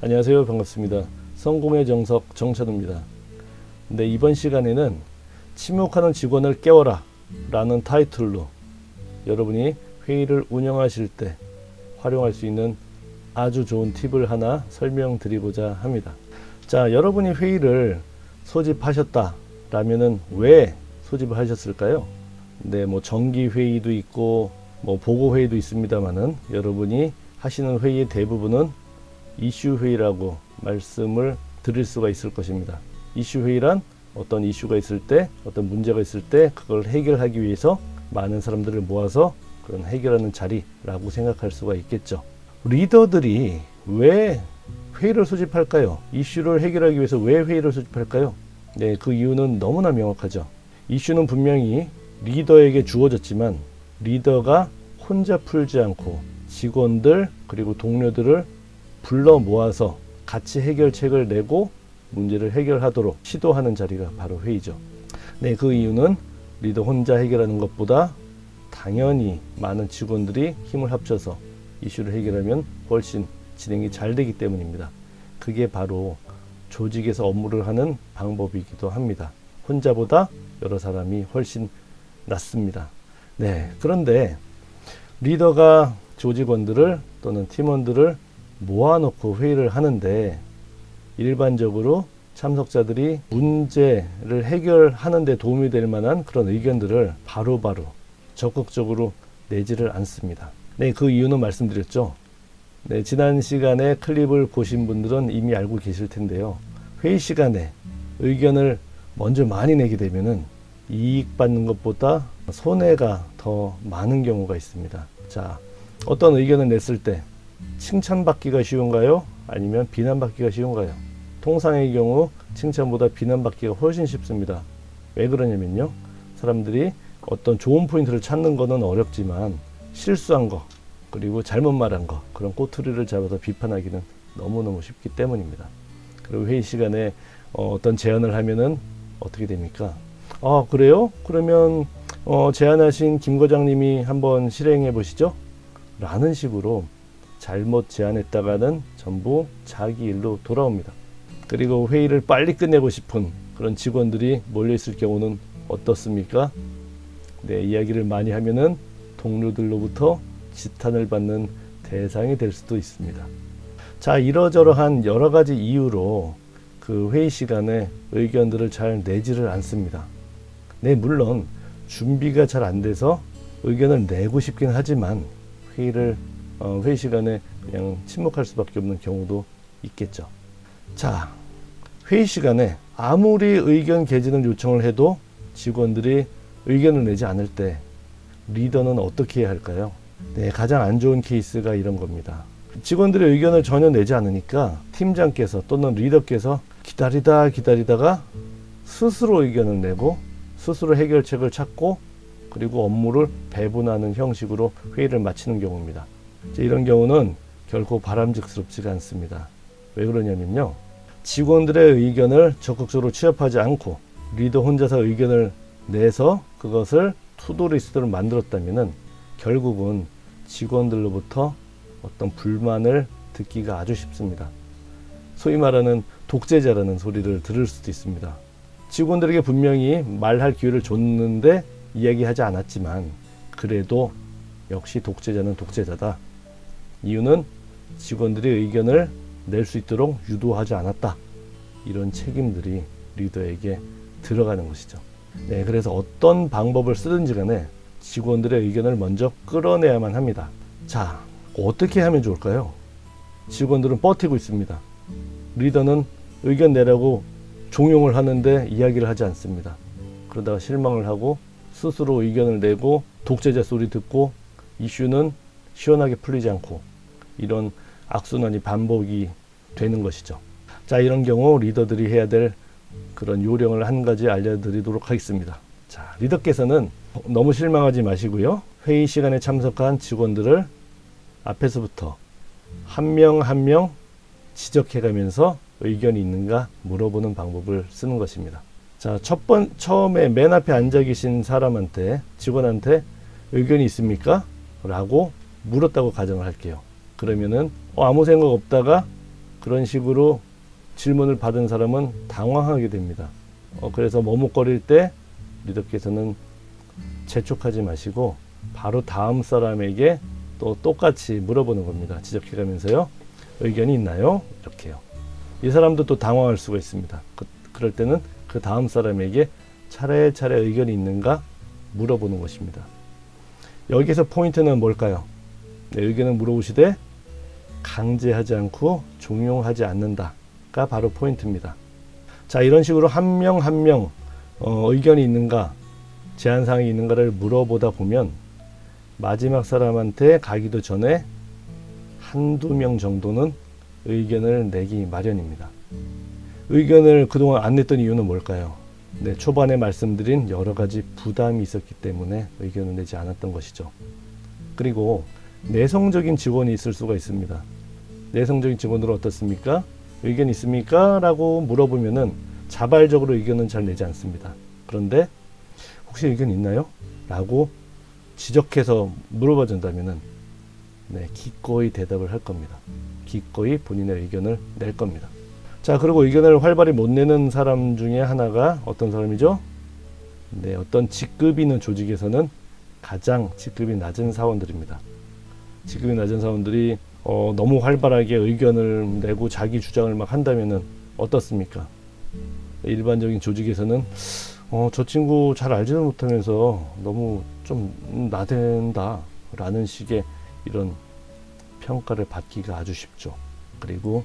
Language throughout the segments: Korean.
안녕하세요. 반갑습니다. 성공의 정석 정찬우입니다. 근데 이번 시간에는 침묵하는 직원을 깨워라 라는 타이틀로 여러분이 회의를 운영하실 때 활용할 수 있는 아주 좋은 팁을 하나 설명드리고자 합니다. 자, 여러분이 회의를 소집하셨다 라면은 왜 소집을 하셨을까요? 네, 뭐 정기 회의도 있고 뭐 보고 회의도 있습니다만은 여러분이 하시는 회의의 대부분은 이슈 회의라고 말씀을 드릴 수가 있을 것입니다. 이슈 회의란 어떤 이슈가 있을 때, 어떤 문제가 있을 때 그걸 해결하기 위해서 많은 사람들을 모아서 그런 해결하는 자리라고 생각할 수가 있겠죠. 리더들이 왜 회의를 소집할까요? 이슈를 해결하기 위해서 왜 회의를 소집할까요? 네, 그 이유는 너무나 명확하죠. 이슈는 분명히 리더에게 주어졌지만 리더가 혼자 풀지 않고 직원들 그리고 동료들을 불러 모아서 같이 해결책을 내고 문제를 해결하도록 시도하는 자리가 바로 회의죠. 네, 그 이유는 리더 혼자 해결하는 것보다 당연히 많은 직원들이 힘을 합쳐서 이슈를 해결하면 훨씬 진행이 잘 되기 때문입니다. 그게 바로 조직에서 업무를 하는 방법이기도 합니다. 혼자보다 여러 사람이 훨씬 낫습니다. 네, 그런데 리더가 조직원들을 또는 팀원들을 모아놓고 회의를 하는데 일반적으로 참석자들이 문제를 해결하는 데 도움이 될 만한 그런 의견들을 바로바로 적극적으로 내지를 않습니다. 네, 그 이유는 말씀드렸죠. 네, 지난 시간에 클립을 보신 분들은 이미 알고 계실 텐데요. 회의 시간에 의견을 먼저 많이 내게 되면은 이익 받는 것보다 손해가 더 많은 경우가 있습니다. 자, 어떤 의견을 냈을 때 칭찬받기가 쉬운가요? 아니면 비난받기가 쉬운가요? 통상의 경우 칭찬보다 비난받기가 훨씬 쉽습니다. 왜 그러냐면요. 사람들이 어떤 좋은 포인트를 찾는 거는 어렵지만 실수한 거 그리고 잘못 말한 거 그런 꼬투리를 잡아서 비판하기는 너무너무 쉽기 때문입니다. 그리고 회의 시간에 어떤 제안을 하면은 어떻게 됩니까? 아, 그래요? 그러면 제안하신 김 과장님이 한번 실행해 보시죠? 라는 식으로 잘못 제안했다가는 전부 자기 일로 돌아옵니다. 그리고 회의를 빨리 끝내고 싶은 그런 직원들이 몰려있을 경우는 어떻습니까? 네, 이야기를 많이 하면은 동료들로부터 지탄을 받는 대상이 될 수도 있습니다. 자, 이러저러한 여러 가지 이유로 그 회의 시간에 의견들을 잘 내지를 않습니다. 네, 물론 준비가 잘 안 돼서 의견을 내고 싶긴 하지만 회의 시간에 그냥 침묵할 수밖에 없는 경우도 있겠죠. 자, 회의 시간에 아무리 의견 개진을 요청을 해도 직원들이 의견을 내지 않을 때 리더는 어떻게 해야 할까요? 네, 가장 안 좋은 케이스가 이런 겁니다. 직원들의 의견을 전혀 내지 않으니까 팀장께서 또는 리더께서 기다리다가 스스로 의견을 내고 스스로 해결책을 찾고 그리고 업무를 배분하는 형식으로 회의를 마치는 경우입니다. 이런 경우는 결코 바람직스럽지가 않습니다. 왜 그러냐면요. 직원들의 의견을 적극적으로 취합하지 않고 리더 혼자서 의견을 내서 그것을 투두리스트를 만들었다면은 결국은 직원들로부터 어떤 불만을 듣기가 아주 쉽습니다. 소위 말하는 독재자라는 소리를 들을 수도 있습니다. 직원들에게 분명히 말할 기회를 줬는데 이야기하지 않았지만 그래도 역시 독재자는 독재자다. 이유는 직원들의 의견을 낼 수 있도록 유도하지 않았다. 이런 책임들이 리더에게 들어가는 것이죠. 네, 그래서 어떤 방법을 쓰든지 간에 직원들의 의견을 먼저 끌어내야만 합니다. 자, 어떻게 하면 좋을까요? 직원들은 버티고 있습니다. 리더는 의견 내라고 종용을 하는데 이야기를 하지 않습니다. 그러다가 실망을 하고 스스로 의견을 내고 독재자 소리 듣고 이슈는 시원하게 풀리지 않고 이런 악순환이 반복이 되는 것이죠. 자, 이런 경우 리더들이 해야 될 그런 요령을 한 가지 알려드리도록 하겠습니다. 자, 리더께서는 너무 실망하지 마시고요. 회의 시간에 참석한 직원들을 앞에서부터 한 명 한 명 지적해가면서 의견이 있는가 물어보는 방법을 쓰는 것입니다. 자, 처음에 맨 앞에 앉아 계신 사람한테, 직원한테 의견이 있습니까? 라고 물었다고 가정을 할게요. 그러면은 아무 생각 없다가 그런 식으로 질문을 받은 사람은 당황하게 됩니다. 그래서 머뭇거릴 때 리더께서는 재촉하지 마시고 바로 다음 사람에게 또 똑같이 물어보는 겁니다. 지적해가면서요. 의견이 있나요? 이렇게요. 이 사람도 또 당황할 수가 있습니다. 그럴 때는 그 다음 사람에게 차례차례 의견이 있는가 물어보는 것입니다. 여기서 포인트는 뭘까요? 네, 의견을 물어보시되 강제하지 않고 종용하지 않는다가 바로 포인트입니다. 자, 이런 식으로 한 명 한 명 의견이 있는가, 제안사항이 있는가를 물어보다 보면 마지막 사람한테 가기도 전에 한두 명 정도는 의견을 내기 마련입니다. 의견을 그동안 안 냈던 이유는 뭘까요? 네, 초반에 말씀드린 여러 가지 부담이 있었기 때문에 의견을 내지 않았던 것이죠. 그리고 내성적인 직원이 있을 수가 있습니다. 내성적인 직원들은 어떻습니까? 의견 있습니까? 라고 물어보면은 자발적으로 의견은 잘 내지 않습니다. 그런데 혹시 의견 있나요? 라고 지적해서 물어봐 준다면은 네, 기꺼이 대답을 할 겁니다. 기꺼이 본인의 의견을 낼 겁니다. 자, 그리고 의견을 활발히 못 내는 사람 중에 하나가 어떤 사람이죠? 네, 어떤 직급이 있는 조직에서는 가장 직급이 낮은 사원들입니다. 직급이 낮은 사원들이 너무 활발하게 의견을 내고 자기 주장을 막 한다면은 어떻습니까? 일반적인 조직에서는 저 친구 잘 알지도 못하면서 너무 좀 나댄다 라는 식의 이런 평가를 받기가 아주 쉽죠. 그리고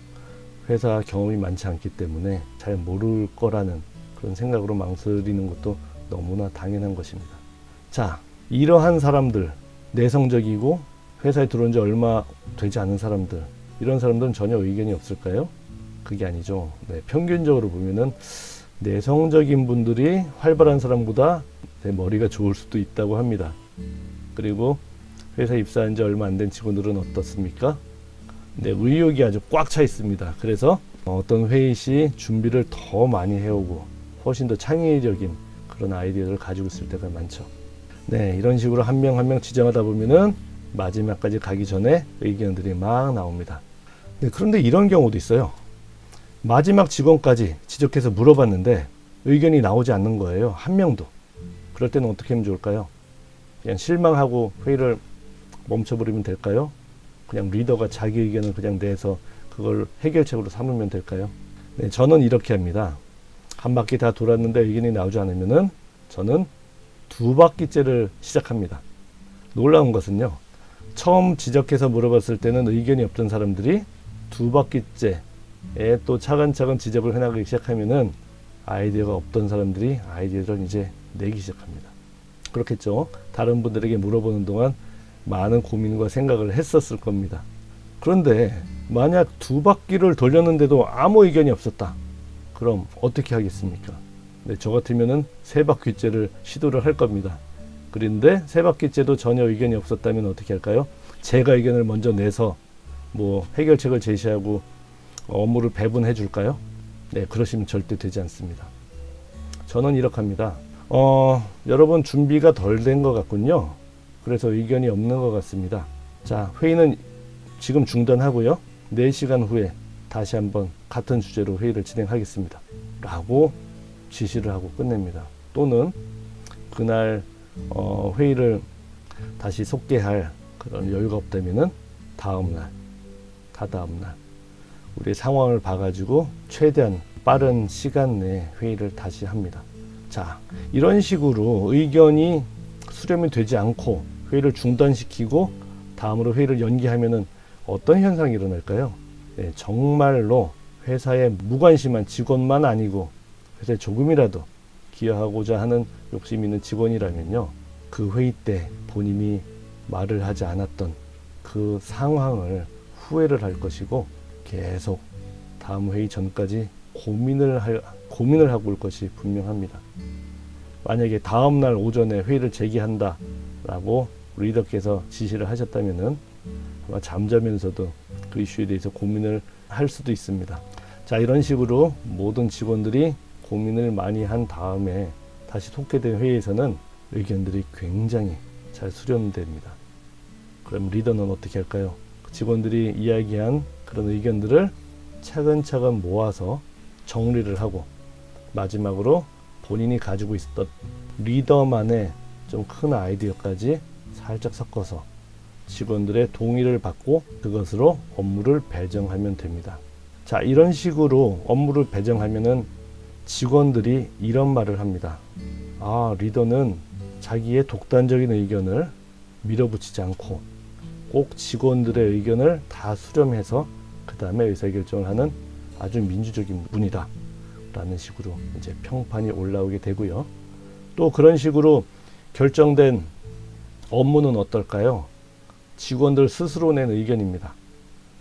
회사 경험이 많지 않기 때문에 잘 모를 거라는 그런 생각으로 망설이는 것도 너무나 당연한 것입니다. 자, 이러한 사람들, 내성적이고 회사에 들어온 지 얼마 되지 않은 사람들, 이런 사람들은 전혀 의견이 없을까요? 그게 아니죠. 네, 평균적으로 보면은 내성적인 분들이 활발한 사람보다 머리가 좋을 수도 있다고 합니다. 그리고 회사에 입사한 지 얼마 안 된 직원들은 어떻습니까? 네, 의욕이 아주 꽉 차 있습니다. 그래서 어떤 회의 시 준비를 더 많이 해오고 훨씬 더 창의적인 그런 아이디어를 가지고 있을 때가 많죠. 네, 이런 식으로 한 명 한 명 지정하다 보면은 마지막까지 가기 전에 의견들이 막 나옵니다. 네, 그런데 이런 경우도 있어요. 마지막 직원까지 지적해서 물어봤는데 의견이 나오지 않는 거예요. 한 명도. 그럴 때는 어떻게 하면 좋을까요? 그냥 실망하고 회의를 멈춰버리면 될까요? 그냥 리더가 자기 의견을 그냥 내서 그걸 해결책으로 삼으면 될까요? 네, 저는 이렇게 합니다. 한 바퀴 다 돌았는데 의견이 나오지 않으면은 저는 2바퀴째를 시작합니다. 놀라운 것은요. 처음 지적해서 물어봤을 때는 의견이 없던 사람들이 2바퀴째에 또 차근차근 지적을 해나가기 시작하면은 아이디어가 없던 사람들이 아이디어를 이제 내기 시작합니다. 그렇겠죠. 다른 분들에게 물어보는 동안 많은 고민과 생각을 했었을 겁니다. 그런데 만약 2바퀴를 돌렸는데도 아무 의견이 없었다. 그럼 어떻게 하겠습니까? 네, 저 같으면은 3바퀴째를 시도를 할 겁니다. 그런데 3바퀴째도 전혀 의견이 없었다면 어떻게 할까요? 제가 의견을 먼저 내서 뭐 해결책을 제시하고 업무를 배분해 줄까요? 네, 그러시면 절대 되지 않습니다. 저는 이렇게 합니다. 여러분 준비가 덜 된 것 같군요. 그래서 의견이 없는 것 같습니다. 자, 회의는 지금 중단하고요. 4시간 후에 다시 한번 같은 주제로 회의를 진행하겠습니다. 라고 지시를 하고 끝냅니다. 또는 그날 회의를 다시 속개할 그런 여유가 없다면은 다음날, 다다음날 우리의 상황을 봐가지고 최대한 빠른 시간 내에 회의를 다시 합니다. 자, 이런 식으로 의견이 수렴이 되지 않고 회의를 중단시키고 다음으로 회의를 연기하면은 어떤 현상이 일어날까요? 네, 정말로 회사에 무관심한 직원만 아니고 회사에 조금이라도 기여하고자 하는 욕심 있는 직원이라면요, 그 회의 때 본인이 말을 하지 않았던 그 상황을 후회를 할 것이고 계속 다음 회의 전까지 고민을 하고 올 것이 분명합니다. 만약에 다음날 오전에 회의를 재개한다 라고 리더께서 지시를 하셨다면은 아마 잠자면서도 그 이슈에 대해서 고민을 할 수도 있습니다. 자, 이런 식으로 모든 직원들이 고민을 많이 한 다음에 다시 속개된 회의에서는 의견들이 굉장히 잘 수렴됩니다. 그럼 리더는 어떻게 할까요? 직원들이 이야기한 그런 의견들을 차근차근 모아서 정리를 하고 마지막으로 본인이 가지고 있었던 리더만의 좀 큰 아이디어까지 살짝 섞어서 직원들의 동의를 받고 그것으로 업무를 배정하면 됩니다. 자, 이런 식으로 업무를 배정하면은 직원들이 이런 말을 합니다. 아, 리더는 자기의 독단적인 의견을 밀어붙이지 않고 꼭 직원들의 의견을 다 수렴해서 그 다음에 의사결정을 하는 아주 민주적인 분이다 라는 식으로 이제 평판이 올라오게 되고요. 또 그런 식으로 결정된 업무는 어떨까요? 직원들 스스로 낸 의견입니다.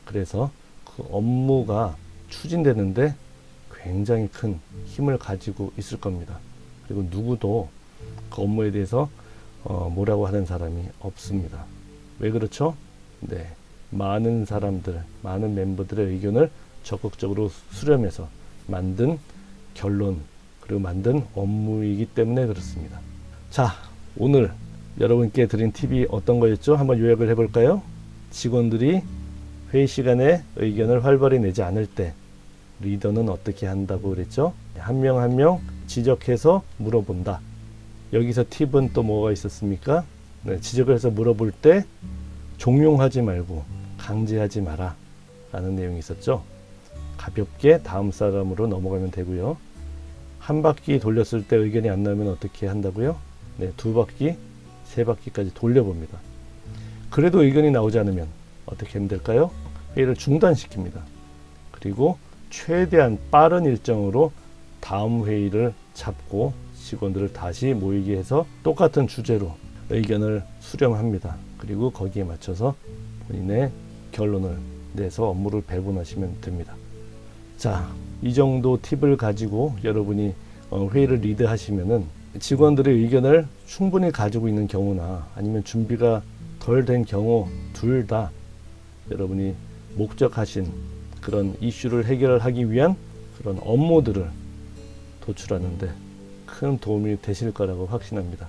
그래서 그 업무가 추진되는데 굉장히 큰 힘을 가지고 있을 겁니다. 그리고 누구도 그 업무에 대해서 뭐라고 하는 사람이 없습니다. 왜 그렇죠? 네, 많은 사람들, 많은 멤버들의 의견을 적극적으로 수렴해서 만든 결론 그리고 만든 업무이기 때문에 그렇습니다. 자, 오늘 여러분께 드린 팁이 어떤 거였죠? 한번 요약을 해볼까요? 직원들이 회의 시간에 의견을 활발히 내지 않을 때 리더는 어떻게 한다고 그랬죠? 한 명 한 명 지적해서 물어본다. 여기서 팁은 또 뭐가 있었습니까? 네, 지적을 해서 물어볼 때 종용하지 말고 강제하지 마라 라는 내용이 있었죠. 가볍게 다음 사람으로 넘어가면 되고요. 한 바퀴 돌렸을 때 의견이 안 나오면 어떻게 한다고요? 네, 두 바퀴, 세 바퀴까지 돌려봅니다. 그래도 의견이 나오지 않으면 어떻게 하면 될까요? 회의를 중단시킵니다. 그리고 최대한 빠른 일정으로 다음 회의를 잡고 직원들을 다시 모이게 해서 똑같은 주제로 의견을 수렴합니다. 그리고 거기에 맞춰서 본인의 결론을 내서 업무를 배분하시면 됩니다. 자, 이 정도 팁을 가지고 여러분이 회의를 리드하시면은 직원들의 의견을 충분히 가지고 있는 경우나 아니면 준비가 덜 된 경우 둘 다 여러분이 목적하신 그런 이슈를 해결하기 위한 그런 업무들을 도출하는데 큰 도움이 되실 거라고 확신합니다.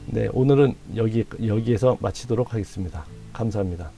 네, 오늘은 여기에서 마치도록 하겠습니다. 감사합니다.